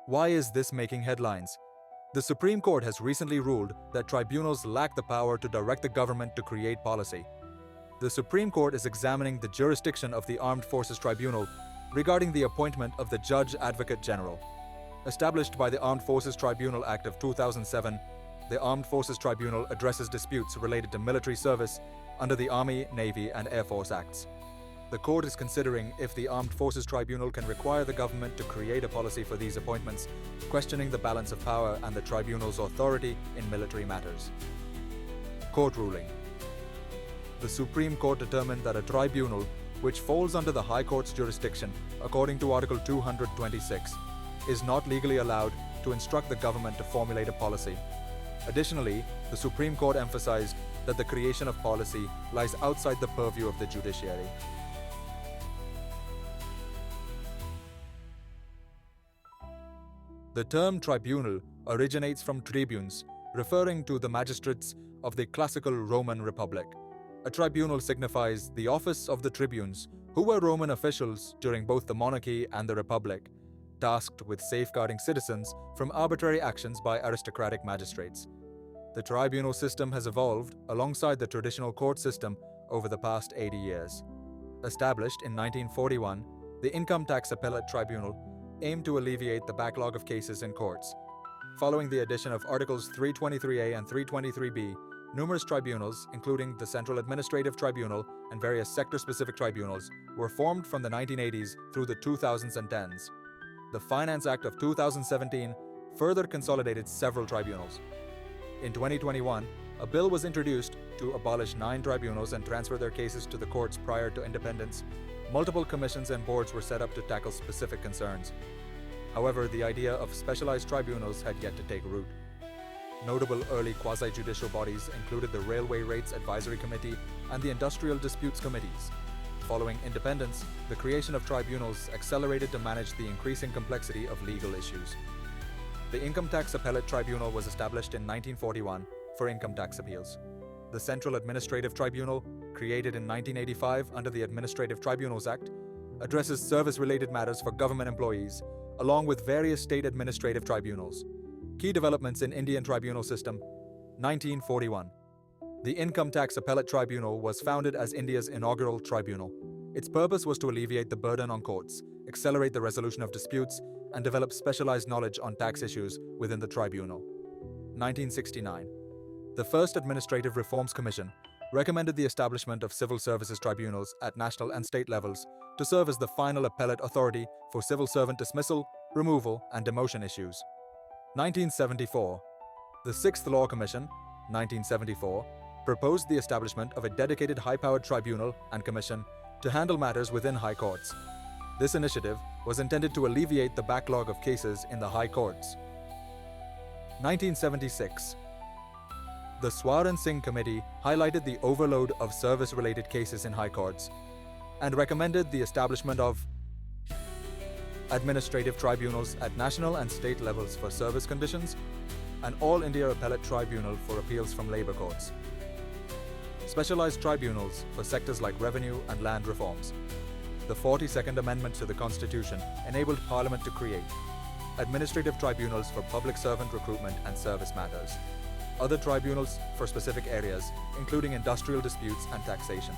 Why is this making headlines? The Supreme Court has recently ruled that tribunals lack the power to direct the government to create policy. The Supreme Court is examining the jurisdiction of the Armed Forces Tribunal regarding the appointment of the Judge Advocate General. Established by the Armed Forces Tribunal Act of 2007, the Armed Forces Tribunal addresses disputes related to military service under the Army, Navy, and Air Force Acts. The court is considering if the Armed Forces Tribunal can require the government to create a policy for these appointments, questioning the balance of power and the tribunal's authority in military matters. Court ruling. The Supreme Court determined that a tribunal, which falls under the High Court's jurisdiction according to Article 226, is not legally allowed to instruct the government to formulate a policy. Additionally, the Supreme Court emphasized that the creation of policy lies outside the purview of the judiciary. The term tribunal originates from tribunes, referring to the magistrates of the classical Roman Republic. A tribunal signifies the office of the tribunes, who were Roman officials during both the monarchy and the republic, tasked with safeguarding citizens from arbitrary actions by aristocratic magistrates. The tribunal system has evolved alongside the traditional court system over the past 80 years. Established in 1941, the Income Tax Appellate Tribunal aimed to alleviate the backlog of cases in courts. Following the addition of Articles 323A and 323B, numerous tribunals, including the Central Administrative Tribunal and various sector-specific tribunals, were formed from the 1980s through the 2010s. The Finance Act of 2017 further consolidated several tribunals. In 2021, a bill was introduced to abolish 9 tribunals and transfer their cases to the courts prior to independence. Multiple commissions and boards were set up to tackle specific concerns. However, the idea of specialized tribunals had yet to take root. Notable early quasi-judicial bodies included the Railway Rates Advisory Committee and the Industrial Disputes Committees. Following independence, the creation of tribunals accelerated to manage the increasing complexity of legal issues. The Income Tax Appellate Tribunal was established in 1941 for income tax appeals. The Central Administrative Tribunal, created in 1985 under the Administrative Tribunals Act, addresses service-related matters for government employees, along with various state administrative tribunals. Key developments in Indian tribunal system. 1941. The Income Tax Appellate Tribunal was founded as India's inaugural tribunal. Its purpose was to alleviate the burden on courts, accelerate the resolution of disputes, and develop specialized knowledge on tax issues within the tribunal. 1969. The First Administrative Reforms Commission recommended the establishment of civil services tribunals at national and state levels to serve as the final appellate authority for civil servant dismissal, removal, and demotion issues. 1974. The Sixth Law Commission, 1974, proposed the establishment of a dedicated high-powered tribunal and commission to handle matters within high courts. This initiative was intended to alleviate the backlog of cases in the high courts. 1976. The Swaran Singh Committee highlighted the overload of service-related cases in high courts and recommended the establishment of administrative tribunals at national and state levels for service conditions, an All India Appellate Tribunal for appeals from labour courts, specialized tribunals for sectors like revenue and land reforms. The 42nd Amendment to the Constitution enabled Parliament to create administrative tribunals for public servant recruitment and service matters, other tribunals for specific areas, including industrial disputes and taxation.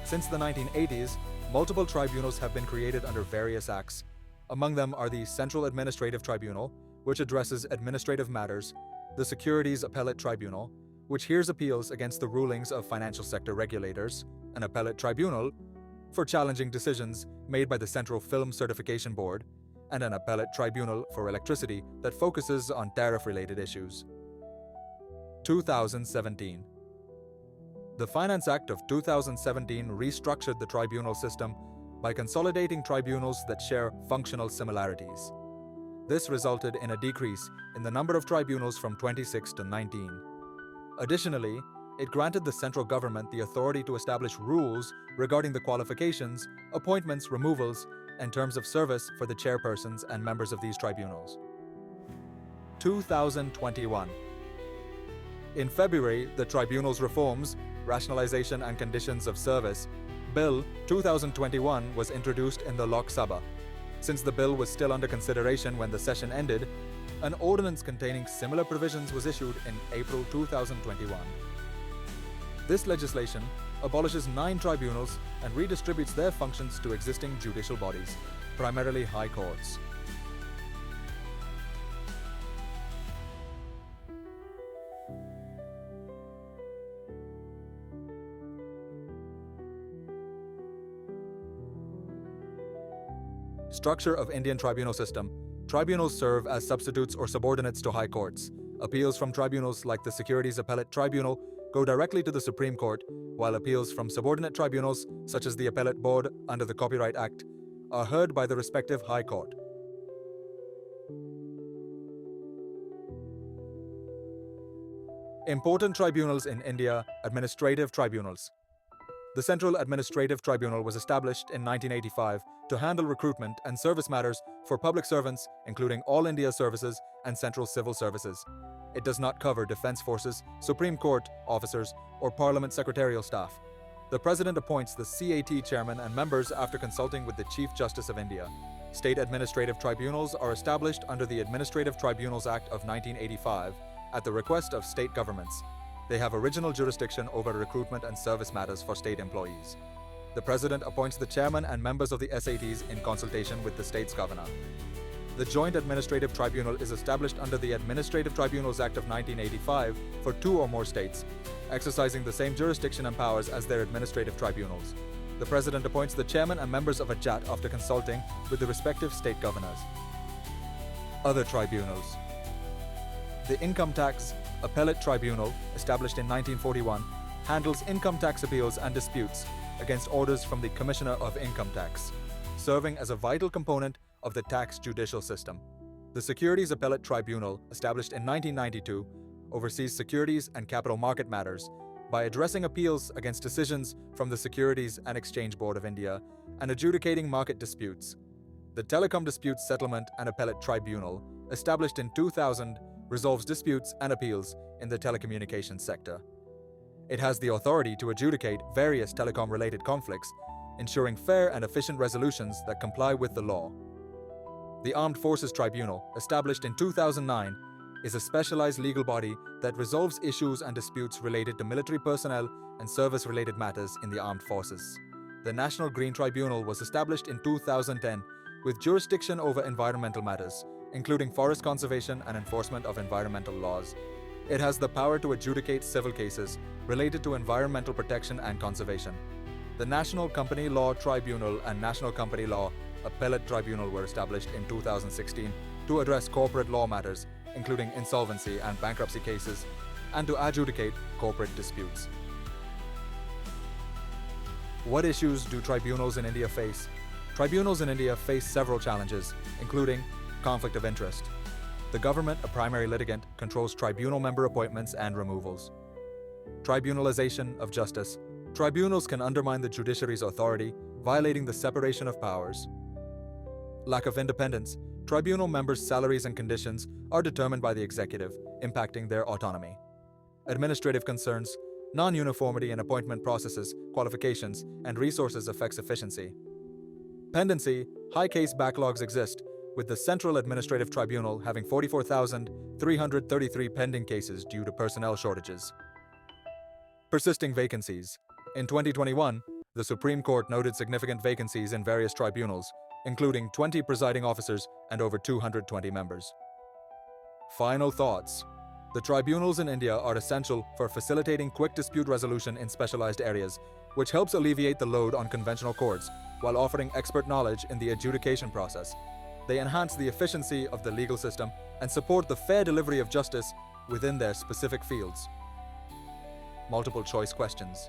Since the 1980s, multiple tribunals have been created under various acts. Among them are the Central Administrative Tribunal, which addresses administrative matters, the Securities Appellate Tribunal, which hears appeals against the rulings of financial sector regulators, an appellate tribunal for challenging decisions made by the Central Film Certification Board, and an appellate tribunal for electricity that focuses on tariff-related issues. 2017. The Finance Act of 2017 restructured the tribunal system by consolidating tribunals that share functional similarities. This resulted in a decrease in the number of tribunals from 26 to 19. Additionally, it granted the central government the authority to establish rules regarding the qualifications, appointments, removals, and terms of service for the chairpersons and members of these tribunals. 2021. In February, the Tribunals Reforms, Rationalization and Conditions of Service Bill 2021 was introduced in the Lok Sabha. Since the bill was still under consideration when the session ended, an ordinance containing similar provisions was issued in April 2021. This legislation abolishes 9 tribunals and redistributes their functions to existing judicial bodies, primarily high courts. Structure of Indian tribunal system. Tribunals serve as substitutes or subordinates to high courts. Appeals from tribunals like the Securities Appellate Tribunal go directly to the Supreme Court, while appeals from subordinate tribunals, such as the Appellate Board under the Copyright Act, are heard by the respective High Court. Important tribunals in India. Administrative tribunals. The Central Administrative Tribunal was established in 1985 to handle recruitment and service matters for public servants, including All India Services and Central Civil Services. It does not cover defense forces, Supreme Court officers, or Parliament secretarial staff. The President appoints the CAT chairman and members after consulting with the Chief Justice of India. State administrative tribunals are established under the Administrative Tribunals Act of 1985 at the request of state governments. They have original jurisdiction over recruitment and service matters for state employees. The President appoints the chairman and members of the SATs in consultation with the state's governor. The Joint Administrative Tribunal is established under the Administrative Tribunals Act of 1985 for 2 or more states, exercising the same jurisdiction and powers as their administrative tribunals. The President appoints the chairman and members of a JAT after consulting with the respective state governors. Other tribunals. The Income Tax Appellate Tribunal, established in 1941, handles income tax appeals and disputes against orders from the Commissioner of Income Tax, serving as a vital component of the tax judicial system. The Securities Appellate Tribunal, established in 1992, oversees securities and capital market matters by addressing appeals against decisions from the Securities and Exchange Board of India and adjudicating market disputes. The Telecom Disputes Settlement and Appellate Tribunal, established in 2000, resolves disputes and appeals in the telecommunications sector. It has the authority to adjudicate various telecom-related conflicts, ensuring fair and efficient resolutions that comply with the law. The Armed Forces Tribunal, established in 2009, is a specialized legal body that resolves issues and disputes related to military personnel and service-related matters in the armed forces. The National Green Tribunal was established in 2010 with jurisdiction over environmental matters, including forest conservation and enforcement of environmental laws. It has the power to adjudicate civil cases related to environmental protection and conservation. The National Company Law Tribunal and National Company Law Appellate Tribunal were established in 2016 to address corporate law matters, including insolvency and bankruptcy cases, and to adjudicate corporate disputes. What issues do tribunals in India face? Tribunals in India face several challenges, including conflict of interest. The government, a primary litigant, controls tribunal member appointments and removals. Tribunalization of justice. Tribunals can undermine the judiciary's authority, violating the separation of powers. Lack of independence. Tribunal members' salaries and conditions are determined by the executive, impacting their autonomy. Administrative concerns. Non-uniformity in appointment processes, qualifications, and resources affects efficiency. Pendency. High case backlogs exist, with the Central Administrative Tribunal having 44,333 pending cases due to personnel shortages. Persisting vacancies. In 2021, the Supreme Court noted significant vacancies in various tribunals, including 20 presiding officers and over 220 members. Final thoughts. The tribunals in India are essential for facilitating quick dispute resolution in specialized areas, which helps alleviate the load on conventional courts while offering expert knowledge in the adjudication process. They enhance the efficiency of the legal system and support the fair delivery of justice within their specific fields. Multiple choice questions.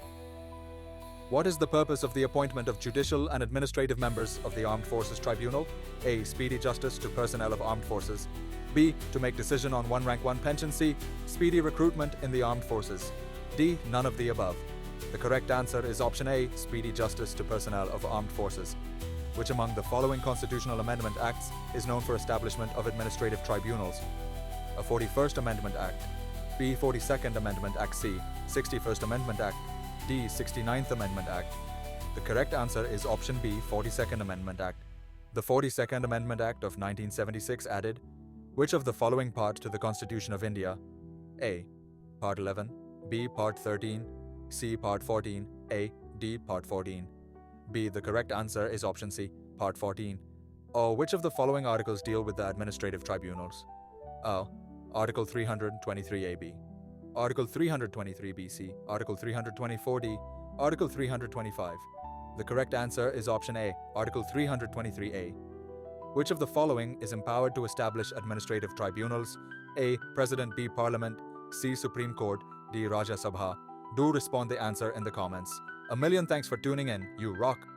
What is the purpose of the appointment of judicial and administrative members of the Armed Forces Tribunal? A. Speedy justice to personnel of armed forces. B. To make decision on 1 rank 1 pension. C. Speedy recruitment in the armed forces. D. None of the above. The correct answer is option A. Speedy justice to personnel of armed forces. Which among the following constitutional amendment acts is known for establishment of administrative tribunals? A 41st Amendment Act. B. 42nd Amendment Act. C. 61st Amendment Act. D. 69th Amendment Act. The correct answer is option B. 42nd Amendment Act. The 42nd Amendment Act of 1976 added which of the following part to the Constitution of India? A. Part 11, B. Part 13, C. Part 14, A. D. Part 14. B. The correct answer is option C, Part 14. Or which of the following articles deal with the administrative tribunals? A. Article 323AB, Article 323BC, Article 324D, Article 325. The correct answer is option A, Article 323A. Which of the following is empowered to establish administrative tribunals? A. President, B. Parliament, C. Supreme Court, D. Rajya Sabha. Do respond the answer in the comments. A million thanks for tuning in. You rock!